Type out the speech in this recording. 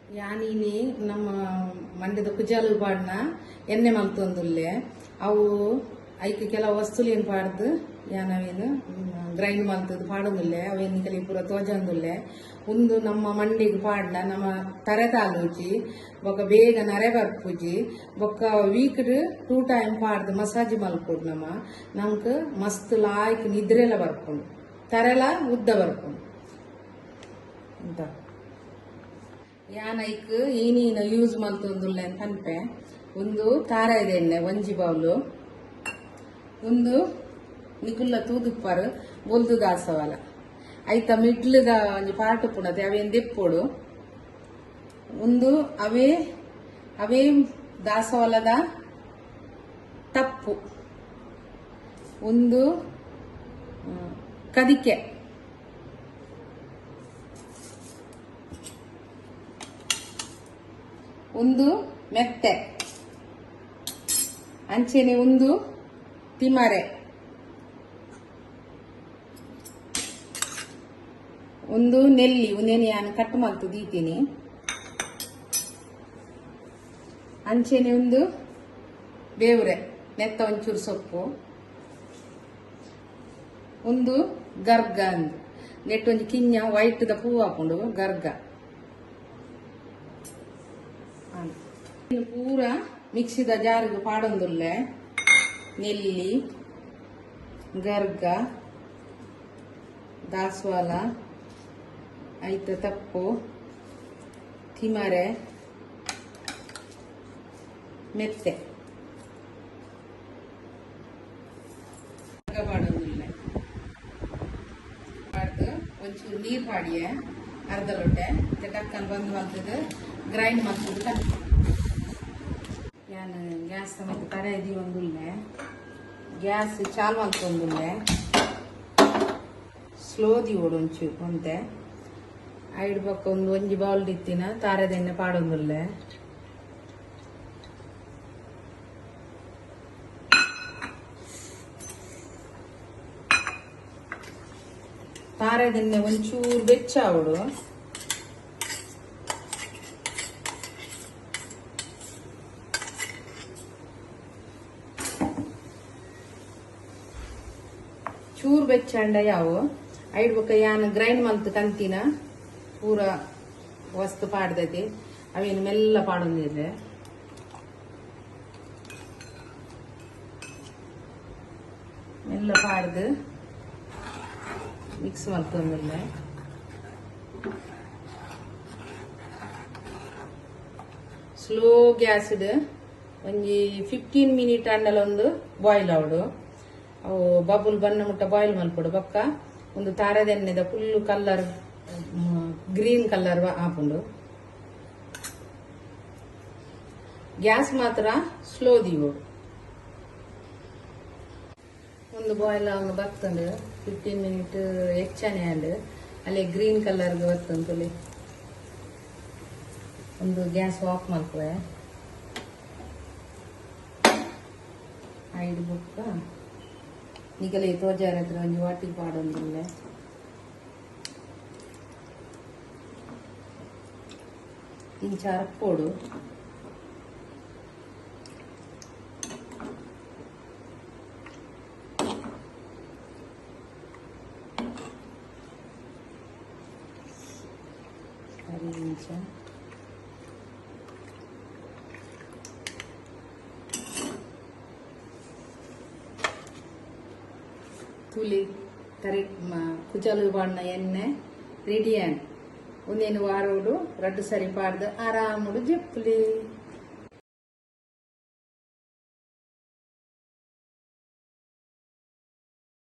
ಯಾನೀನಿ ನಮ್ಮ ಮಂಡ್ಯದ ಕುಜಾಲು ಪಾಡ್ನ ಎಣ್ಣೆ ಮಲ್ತೊಂದುಲ್ಲೆ ಅವು ಐಕ್ ಕೆಲವು ವಸ್ತುಲು ಏನು ಪಾಡ್ದು ಯಾನವೇನು ಗ್ರೈಂಡ್ ಮಲ್ತದ್ದು ಪಾಡೊಂದುಲ್ಲೆ ಅವೇನು ಕಲಿ ಪೂರ ತೋಜೊಂದುಲ್ಲೆ ಒಂದು ನಮ್ಮ ಮಂಡಿಗೆ ಪಾಡ್ನ ನಮ್ಮ ತರೆ ತಾಲೂಜಿ ಬೊಕ್ಕ ಬೇಗ ನರೆ ಬರ್ಪುಜಿ ಬೊಕ್ಕ ವೀಕ್ಡ್ 2 ಟೈಮ್ ಪಾಡ್ದು ಮಸಾಜ್ ಮಲ್ಪುಡು ನಮ್ಕ್ ಮಸ್ತ್ ಲಾಯ್ಕ್ ನಿದ್ರೆಲ ಬರ್ಪುಂಡು ತರೆಲ ಉದ್ದ ಬರ್ಪುಂಡು ಅಂತ ಯಾನೈಕ್ ಈನೀನ ಯೂಸ್ ಮಲ್ತೊಂದುಲ್ಲೆ ಅಂತ ಅನ್ಪೆ ಒಂದು ತಾರಾಯ್ದ ಎಣ್ಣೆ ಒಂಜಿ ಬೌಲು ಒಂದು ನಿಕುಲ್ಲ ತೂದುಪ್ಪರ್ ಬೊಲ್ದು ದಾಸವಾಲ ಐತ ಮಿಡ್ಲದ ಒಂಜಿ ಪಾರ್ಟ್ ಪುಣತೆ ಅವೇನ್ ದೆಪ್ಪೊಡು ಒಂದು ಅವೇ ದಾಸವಾಲದ ತಪ್ಪು ಒಂದು ಕದಿಕೆ ಒಂದು ಮೆತ್ತೆ ಅಂಚೆನೆ ಒಂದು ತಿಮರೆ ಒಂದು ನೆಲ್ಲಿ ಒಂದೇನು ನಾನು ಕಟ್ ಮಾಡ್ತು ದೀತೀನಿ ಅಂಚೆನೆ ಒಂದು ಬೇವ್ರೆ ನೆತ್ತ ಒಂಚೂರು ಸೊಪ್ಪು ಒಂದು ಗರ್ಗ ಅಂದು ನೆಟ್ ಒಂಜಿ ಕಿಂಜ ವೈಟ್ ದ ಪೂ ಹಾಕೊಂಡು ಗರ್ಗ ಪೂರ ಮಿಕ್ಸಿದ ಜಾರಿಗೆ ಪಾಡೊಂದುಲ್ಲೆ ನೆಲ್ಲಿ ಗರ್ಗ ದಾಸವಾಲ ಐತ ತಪ್ಪು ತಿಮರೆ ಮೆತ್ತೆ ಪಾಡೊಂದುಲ್ಲೆ ಪಾಡ್ದು ಒಂಚೂರು ನೀರು ಪಾಡಿಯೆ ಅರ್ಧ ಲೋಟೆ ಟಕ್ಕನ್ ಬಂದು ಮಲ್ತದ್ದು ಗ್ರೈಂಡ್ ಮಾಡ್ತದ್ದು ನಾನು ಗ್ಯಾಸ್ ಸಮೇತ ತಡೆ ಇದೀವೊಂದುಲ್ಲೆ ಗ್ಯಾಸ್ ಚಾಲು ಮಲ್ತೊಂದುಲ್ಲೆ ಸ್ಲೋ ದೀವೋಡು ಒಂಚೂರು ಒಂತೆ ಐಡ್ ಪಕ್ಕ ಒಂದು ಒಂಜಿ ಬೌಲ್ ಇತ್ತಿನ ತಾರೆದೆಣ್ಣೆ ಪಾಡೊಂದುಲ್ಲೆ ತಾರೆದೆಣ್ಣೆ ಒಂಚೂರು ಬೆಚ್ಚಾವಡು ಚೂರು ಬೆಚ್ಚಂಡ ಯಾವು ಐಡ್ ಬೊಕ್ಕ ಯಾನ್ ಗ್ರೈಂಡ್ ಮಲ್ತ್ ಕಂತಿನ ಪೂರ ವಸ್ತು ಪಾಡ್ದೈತಿ ಅವೇನು ಮೆಲ್ಲ ಪಾಡೊಂದಿದ್ರೆ ಮೆಲ್ಲ ಪಾಡ್ದು ಮಿಕ್ಸ್ ಮಲ್ತೊಂದಿಲ್ಲ ಸ್ಲೋ ಗ್ಯಾಸ್ ಒಂಜಿ 15 ಮಿನಿಟ್ ಅಂಡಲ ಒಂದು ಬಾಯ್ಲ್ ಆವಡು ಅವು ಬಬುಲ್ ಬಣ್ಣ ಮುಟ್ಟ ಬಾಯ್ಲ್ ಮಲ್ಪಡು ಬೊಕ್ಕ ಒಂದು ತಾರದೆಣ್ಣೆದ ಫುಲ್ ಕಲರ್ ಗ್ರೀನ್ ಕಲರ್ ಆಪುಂಡು ಗ್ಯಾಸ್ ಮಾತ್ರ ಸ್ಲೋ ದೀವು ಒಂದು ಬಾಯ್ಲ್ ಅವನು ಬರ್ತಂಡು 15 ಮಿನಿಟ್ ಹೆಚ್ಚನೆ ಅಂಡ್ ಅಲ್ಲಿ ಗ್ರೀನ್ ಕಲರ್ ಬರ್ತಂತಲ್ಲಿ ಒಂದು ಗ್ಯಾಸ್ ಆಫ್ ಮಾಡ್ಕೊ ಐದು ಬುಕ್ಕ ನಿಗಲೆ ತೋಜಾರ ಹತ್ರ ಒಂದು ವಾಟಿ ಪಾಡೊಂದಿಲ್ಲ ಇಂಚಾರ ಪೋಡು ಇಂಚ ತುಲಿ ತರೆ ಕುಚಲು ಬಣ್ಣ ಎಣ್ಣೆ ರೆಡಿ ಒಂದೇನು ವಾರೋಡು ರಡ್ಡು ಸರಿ ಪಾಡ್ದು ಆರಾಮುಡು ಜಪ್ಪಲಿ.